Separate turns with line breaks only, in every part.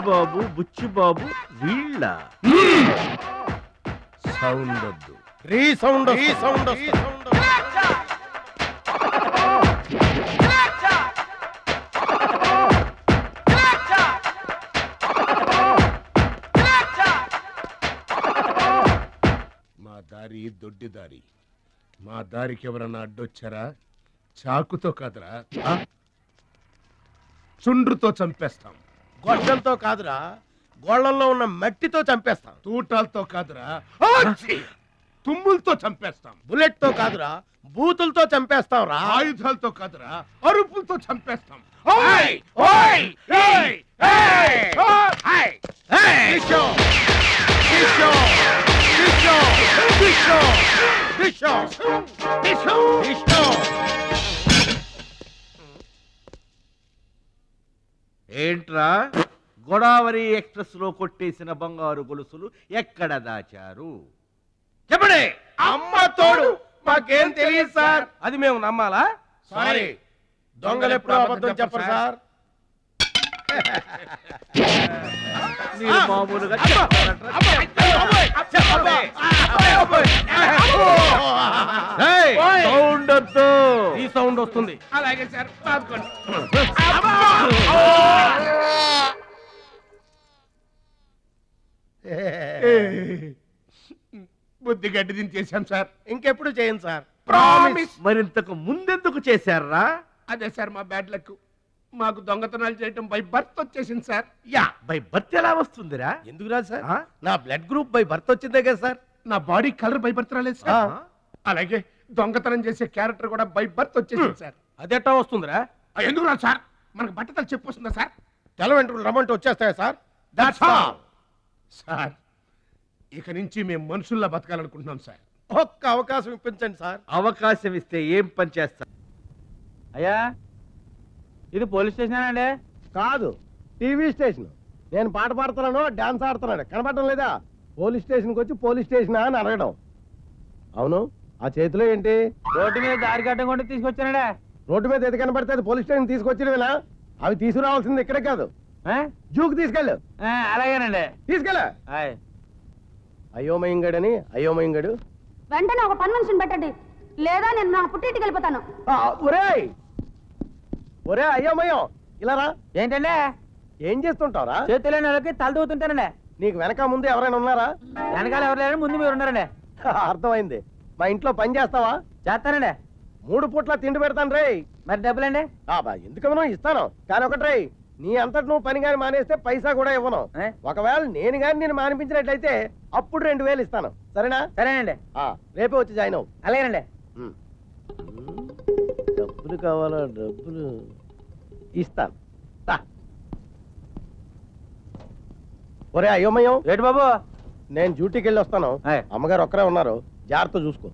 బుచ్చిబాబు బుచ్చిబాబు వీళ్ళ
సౌండ్ వద్దు.
రీసౌండ్
మా దారి దొడ్డి దారి. మా దారికి ఎవరన్నా అడ్డొచ్చారా చాకుతో కాదురా చుండ్రుతో చంపేస్తాం.
గొడ్డలతో కాదురా, గోళ్లలో ఉన్న మట్టితో చంపేస్తాం.
తూటాలతో కాదురా తుమ్ములతో చంపేస్తాం.
బుల్లెట్ తో కాదురా, బూతులతో చంపేస్తాం రా.
ఆయుధాలతో కాదురా అరుపులతో చంపేస్తాం.
ఏంట్రా గోదావరి ఎక్స్ప్రెస్ లో కొట్టేసిన బంగారు గొలుసులు ఎక్కడ దాచారు?
చెప్పండి. అమ్మ తోడు మాకేం తెలియదు సార్. అది మేము నమ్మాలా? సారీ, దొంగలు ఎప్పుడు అబద్ధం చెప్పరు సార్.
మీరు మామూలుగా చెప్పారంట్రా? ఏయ్, సౌండ్ వద్దు.
ఈ సౌండ్ వస్తుంది.
అలాగే సార్. బుద్ధి గడ్డి దించేశాం సార్.
ఇంకెప్పుడు చేయండి సార్.
ప్రామిస్.
మరింతకు ముందెందుకు చేశారా?
అదే సార్ మా బ్యాడ్ లక్. మాకు దొంగతనాలు చేయటం బై బర్త్ వచ్చేసింది సార్.
యా,
బై బర్త్ ఎలా వస్తుందిరా?
ఎందుకు రాదు సార్?
ఆ?
నా బ్లడ్ గ్రూప్ బై బర్త్ వచ్చిందే కదా సార్.
నా బాడీ కలర్ బై బర్త్ రాలేదు సార్. అలాగే దొంగతనం చేసే క్యారెక్టర్ కూడా బై బర్త్ వచ్చేసింది సార్.
అదెట్టా వస్తుందిరా?
ఎందుకు రాదు సార్? మనకు బట్టతలు చెప్పు వస్తుందా సార్?
తెల వెంట్రులు రమ్మంటే వచ్చేస్తాయా సార్?
That's all sir. ఇక నుంచి మేము మనుషుల్లా బతకాలనుకుంటున్నాం సార్.
ఒక్క అవకాశం ఇప్పించండి సార్.
అవకాశం ఇస్తే ఏం పని చేస్తా?
అయ్యా, ఇది పోలీస్ స్టేషన్ అండి?
కాదు, టీవీ స్టేషన్. నేను పాట పాడుతున్నాను, డాన్స్ ఆడుతున్నాడు, కనపడడం లేదా? పోలీస్ స్టేషన్కి వచ్చి పోలీస్ స్టేషన్ అని అడగడం. అవును, ఆ చేతిలో ఏంటి?
రోడ్డు మీద దారి కట్టం కొంటే తీసుకొచ్చానండి.
రోడ్డు మీద ఎది కనపడితే అది పోలీస్ స్టేషన్ తీసుకొచ్చినవేనా? అవి తీసుకురావాల్సింది ఇక్కడే కాదు, జూకి తీసుకెళ్ళు.
అలాగేనండి.
తీసుకెళ్ళు. అయోమయంగడని అయోమయంగడు.
వెంటనే ఒక పని మనిషిని పెట్టండి, లేదా నేను నా పుట్టింటికి వెళ్ళిపోతాను.
ఒరేయ్ ఒరే అయోమయం, ఇలా రా.
ఏంటండి?
ఏం చేస్తుంటావురా?
చేతిలో నెలకి తల దూతుంటానండి.
నీకు వెనక ముందు ఎవరైనా ఉన్నారా?
వెనకాల ఎవరు లేరు, ముందు మీరు ఉన్నారండి.
అర్థమైంది. మా ఇంట్లో పని చేస్తావా?
చేస్తానండి.
3 పూట్ల తిండి పెడతాను రే.
మరి డబ్బులండి?
ఎందుకమను ఇస్తాను, కానీ ఒకటి రే, నీ అంతటి నువ్వు పని గాని మానేస్తే పైసా కూడా ఇవ్వను. ఒకవేళ నేను గాని నేను మానిపించినట్లయితే అప్పుడు 2000 ఇస్తాను. సరేనా?
సరేనండి.
రేపే వచ్చి జాయిన్ అవ్వు.
అలాగేనండి.
డబ్బులు కావాలా? డబ్బులు ఇస్తాను. ఒరే అయోమయం.
ఏంటి బాబు?
నేను డ్యూటీకి వెళ్ళి వస్తాను. అమ్మగారు ఒక్కరే ఉన్నారు, జాగ్రత్త చూసుకో.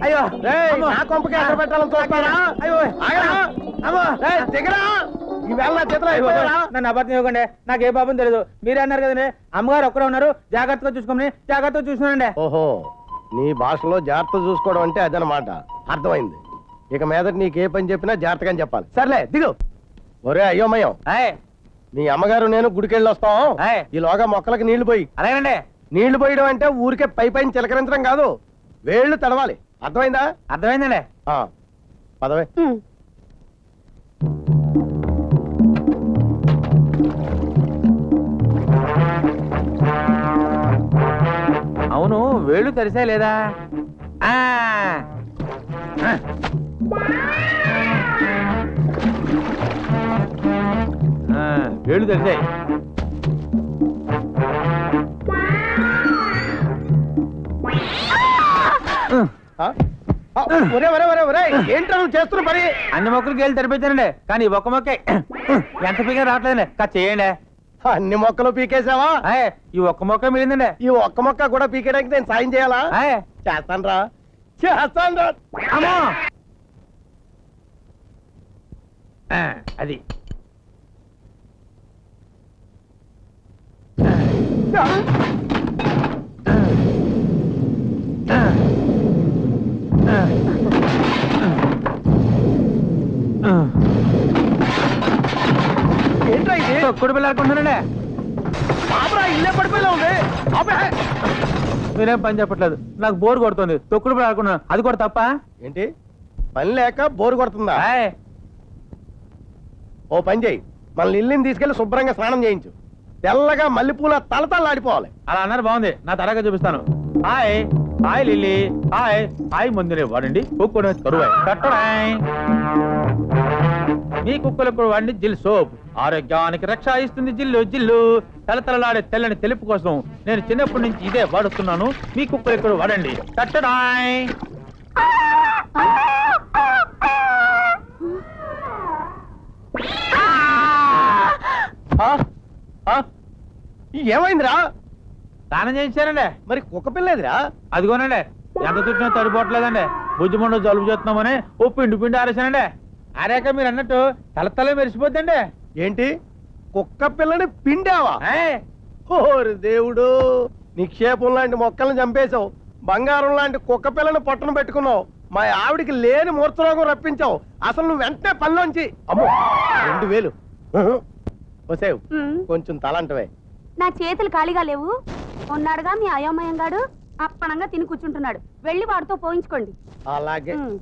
అయ్యో,
నా కొంపకి ఎక్కడ పెట్టాలని చూస్తారా?
నన్ను అబద్ధం ఇవ్వకండి, నాకు ఏ పాపం తెలియదు. మీరే అన్నారు కదండి, అమ్మగారు ఒక్కరే ఉన్నారు, జాగ్రత్తగా చూసుకోమని. జాగ్రత్తగా చూసుకున్నానండి.
ఓహో, నీ భాషలో జాగ్రత్త చూసుకోవడం అంటే అదనమాట. అర్థమైంది. ఇక మీదట నీకు ఏ పని చెప్పినా జాగ్రత్తగా చెప్పాలి. సర్లే దిగు. ఒరే అయోమయం, నీ అమ్మగారు నేను గుడికెళ్ళి వస్తాం. ఈలోగా మొక్కలకి నీళ్లు పోయి.
అలాగేనండి.
నీళ్లు పోయడం అంటే ఊరికే పైన చిలకరించడం కాదు, వేళ్లు తడవాలి. అర్థమైందా?
అర్థమైందండి.
పదవే.
వేళ్ళు తెరిసా లేదా? ఆ. ఆ. ఆ, వేళ్ళు తెరిసాయి.
ఆ? ఆ, ఒరే ఒరే ఒరే ఒరే ఏంట్రా నువ్వు చేస్తున్న పని?
అన్ని మొక్కలకి వెళ్ళి తెరిపించానండి, కానీ ఈ ఒక్క మొక్క ఎంత పీగా రావట్లేదండి. కాదు చేయండి.
అన్ని మొక్కలు పీకేసావా?
ఆయ్, ఈ ఒక్క మొక్క మిగిలిందండి.
ఈ ఒక్క మొక్క కూడా పీకేయడానికి నేను సాయం చేయాలా?
ఆయ్.
చేస్తానురా చేస్తానురా.
అమ్మో. ఆ, అది
ఏంట్రా ఇది?
తొక్కుడు పిల్లనుకుంటున్నానండి.
బాబరా ఇల్లే పడిపోయేలా ఉంది. అబ్బే!
మీరేం పని చెప్పట్లేదు, నాకు బోర్ కొడుతుంది. తొక్కుడు పిల్ల ఆడుకున్నాను, అది కూడా తప్ప.
ఏంటి పని లేక బోరు కొడుతుందా?
ఆయ్.
ఓ పని చేయి, మన ఇల్లుని తీసుకెళ్లి శుభ్రంగా స్నానం చేయించు. తెల్లగా మల్లెపూల తలతల్లాడిపోవాలి.
అలా అన్నారు, బాగుంది. నా తరగా చూపిస్తాను. Hi hi Lilly, hi hi. ముందునే వాడండి కుక్కడు కరువాయి కట్టడాయ్. మీ కుక్కలకు వాడిని జిల్ సోప్ ఆరోగ్యానికి రక్ష ఇస్తుంది. జిల్లు జిల్లు తలతలలాడే తెల్లని తెలుపు కోసం నేను చిన్నప్పటి నుంచి ఇదే వాడుతున్నాను. మీ కుక్కలకు వాడండి కట్టడాయ్.
ఆ? ఆ? ఏమైందిరా?
స్నానం చేయించారండి.
మరి కుక్క పిల్లేదిరా?
అదిగోనండి, ఎంత తుట్టినా తడిపోవట్లేదండి. బుజ్జిమండు జలుబు చేస్తున్నామని ఓ పిండి పిండి ఆరేసానండి. ఆరాక మీరు అన్నట్టు తల మెరిసిపోద్దండి.
ఏంటి కుక్క పిల్లని పిండావా?
ఆయ్.
ఓరి దేవుడు, నిక్షేపం లాంటి మొక్కలను చంపేశావు, బంగారం లాంటి కుక్క పిల్లని పొట్టను పెట్టుకున్నావు, మా ఆవిడికి లేని మూర్ఛరోగం రప్పించావు. అసలు నువ్వు వెంటనే పనిలోంచి అమ్మో 2000 వసేవు కొంచెం తలంటవే.
నా చేతులు ఖాళీగా లేవు. ఉన్నాడుగా మీ అయోమయంగాడు, అప్పనంగా తిని కూర్చుంటున్నాడు. వెళ్ళి వాడితో పోయించుకోండి.
అలాగే.
ఉమ్.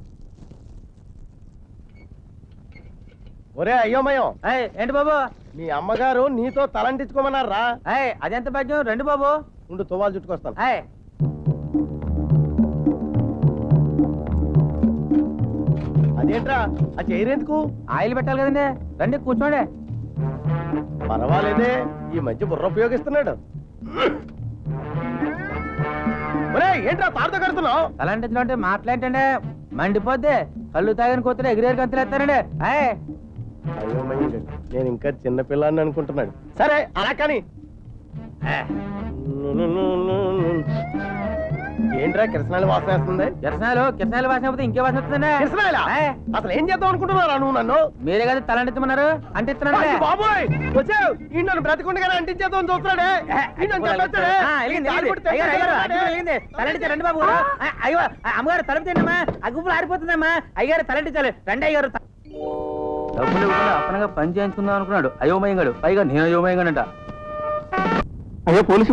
ఒరే అయ్యోమయం,
ఆయ్, ఏంటి బాబు?
మీ అమ్మగారు నీతో తలంటించుకోమన్నారా?
ఆయ్, అదెంత భాగ్యం. రండి బాబు.
ఉండు తువ్వాలు చుట్టుకొస్తాను.
ఆయ్.
అదేంట్రా ఆ చైరెందుకు?
ఆయిల్ పెట్టాలి కదండి. రండి కూర్చోండి.
పర్వాలేదే, ఈ మధ్య బుర్ర ఉపయోగిస్తున్నాడు. ఒరే ఏంట్రా తాడుతో కడుతున్నావు?
అలాంటి అంటే మాట్లాడండి, మండిపోద్ది. కళ్ళు తాగిన కూతురు ఎగిరేరు గంతులేస్తారండి. ఆయ్.
అయ్యోమయ్య, నేను ఇంకా చిన్న పిల్లాన్ని అనుకుంటున్నాడు. సరే అలా కానీ. ఏంట్రా కిరసనాలు వాసన వేస్తుంది?
కిరసనాలు వాసన పోతే ఇంకే వాసన వస్తుందండి.
కిరసనాయలా? అసలు ఏం చేద్దాం అనుకుంటున్నారా నువ్వు నన్ను?
మీరే కదా తలంటిమన్నారు, అంటిస్తున్నాడు.
అయ్య బాబోయ్, వచ్చావు ఈ నన్ను బ్రతికుండగానే అంటించేద్దాం చూస్తున్నాడే. ఈ నన్ను చంపేస్తాడే. తాళి కొట్టి తెంపేస్తాడే.
రండి బాబు. అయ్యో అమ్మగారు తలపితేనమ్మా, అగ్గుపులు ఆరిపోతుందమ్మా. అయ్యారు తలంటించాలి. రండి అయ్యారు. డబ్బులు ఇవ్వకుండా అప్పనగా పని చేయించుకుందాం అనుకున్నాడు అయోమయంగాడు. పైగా నేను అయోమయంగానంట.
అయ్యో పోలీసు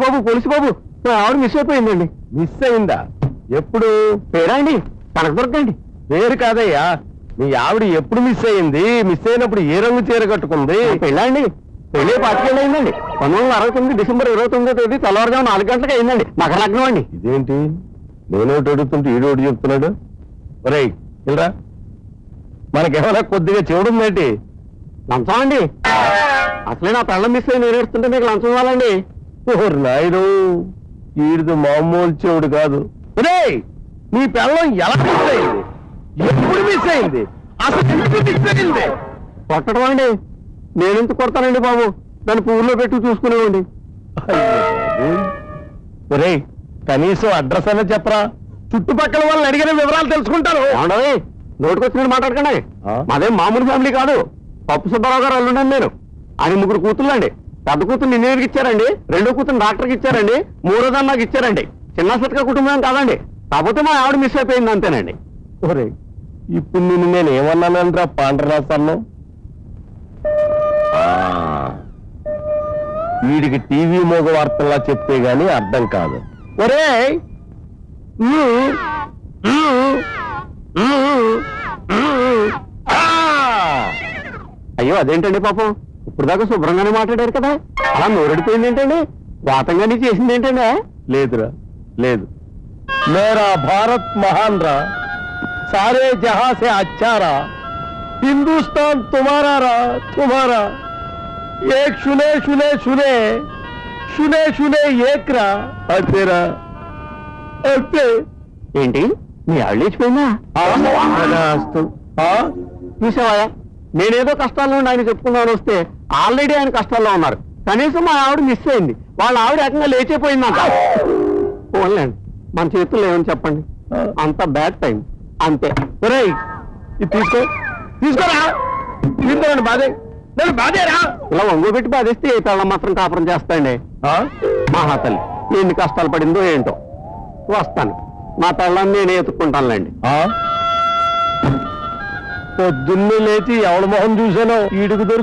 బాబు నా ఆవిడ మిస్ అయిపోయిందండి. మిస్ అయిందా? ఎప్పుడు? పేరా అండి, తనకు దొరకండి. పేరు కాదయ్యా, మీ ఆవిడ ఎప్పుడు మిస్ అయింది? మిస్ అయినప్పుడు ఏ రంగు చీర కట్టుకుంది? పెళ్ళా అండి, పెళ్ళి 25 అయిందండి. 1969 డిసెంబర్ 29వ తేదీ తెల్లవారుజాము 4 గంటలకు అయిందండి. మకర లగ్నం అండి. ఇదేంటి నేనోటి అడుగుతుంటే ఈడోటి చెప్తున్నాడు? ఒరేయ్ ఇలా మనకేమైనా కొద్దిగా చెవుడుందేంటి? లంచం అండి. అసలే నా పెళ్ళం మిస్ అయి నేనేడుస్తుంటే మీకు లంచం ఇవ్వాలండి. ఓరు నాయుడు, ఈడిది మామూలు చెవుడు కాదు. ఒరేయ్ నీ పెళ్ళం ఎలా మిస్ అయింది? ఎప్పుడు మిస్ అయింది? అసలు ఎందుకు మిస్ అయింది? కొట్టడం అండి. నేనెందుకు కొడతానండి బాబు, దాన్ని పువ్వులో పెట్టి చూసుకునేవాడి. ఒరేయ్ కనీసం అడ్రస్ అయినా చెప్పరా, చుట్టుపక్కల వాళ్ళని అడిగిన వివరాలు తెలుసుకుంటారు. నోటుకొచ్చినట్టు మాట్లాడకండి. మాదేం మామూలు ఫ్యామిలీ కాదు. పప్పు సుబ్బారావు గారు అల్లుండండి నేను. ఆయన 3 కూతుళ్ళండి. పెద్ద కూతురు ఇంజనీర్కి ఇచ్చారండి, 2వ కూతురు డాక్టర్కి ఇచ్చారండి, 3వదాన్ని నాకు ఇచ్చారండి. చిన్న సట్క కుటుంబం కాదండి. కాకపోతే మా ఆవిడ మిస్ అయిపోయింది అంతేనండి. ఒరే ఇప్పుడు నిన్ను నేను ఏమన్నానంట్రా పాండ్రరాసన్ను? వీడికి టీవీ మోగ వార్తల్లా చెప్తే గాని అర్థం కాదు. ఒరే అయ్యో అదేంటండి పాపం, ఇప్పుడు దాకా శుభ్రంగానే మాట్లాడారు కదా, అలా నోరెడిపోయింది ఏంటండి? వాతంగానే చేసింది ఏంటండి? లేదురా లేదు, मेरा भारत महान रा सारे जहां से अच्छा रा हिंदुस्तान तुम्हारा रा तुम्हारा एक सुने सुने सुने सुने सुने एक రా అంతేరా అంతే ఏంటి మీ ఆళ్ళేసిపోయిందా చూసావా నేనేదో కష్టాల్లో ఉండి ఆయన చెప్పుకున్నాను వస్తే ఆల్రెడీ ఆయన కష్టాల్లో ఉన్నారు కనీసం మా ఆవిడ మిస్ అయింది వాళ్ళ ఆవిడ ఏకంగా లేచిపోయిందంట పోన్లేండి మన చేతుల్లో ఏమని చెప్పండి అంత బ్యాడ్ టైం అంతే ఒరేయ్ ఇది తీసుకోరా తీసుకోండి బాధే నేను బాధేరా ఇలా ఒంగోబెట్టి బాధేస్తే ఏ పిల్లలు మాత్రం కాపురం చేస్తాండి మహాతల్లి ఎన్ని కష్టాలు పడిందో ఏంటో వస్తాను మా పిల్లల్ని నేను ఎత్తుక్కుంటానులేండి పొద్దున్నే లేచి ఎవడ మొహం చూసానో ఈడుకు దొరికి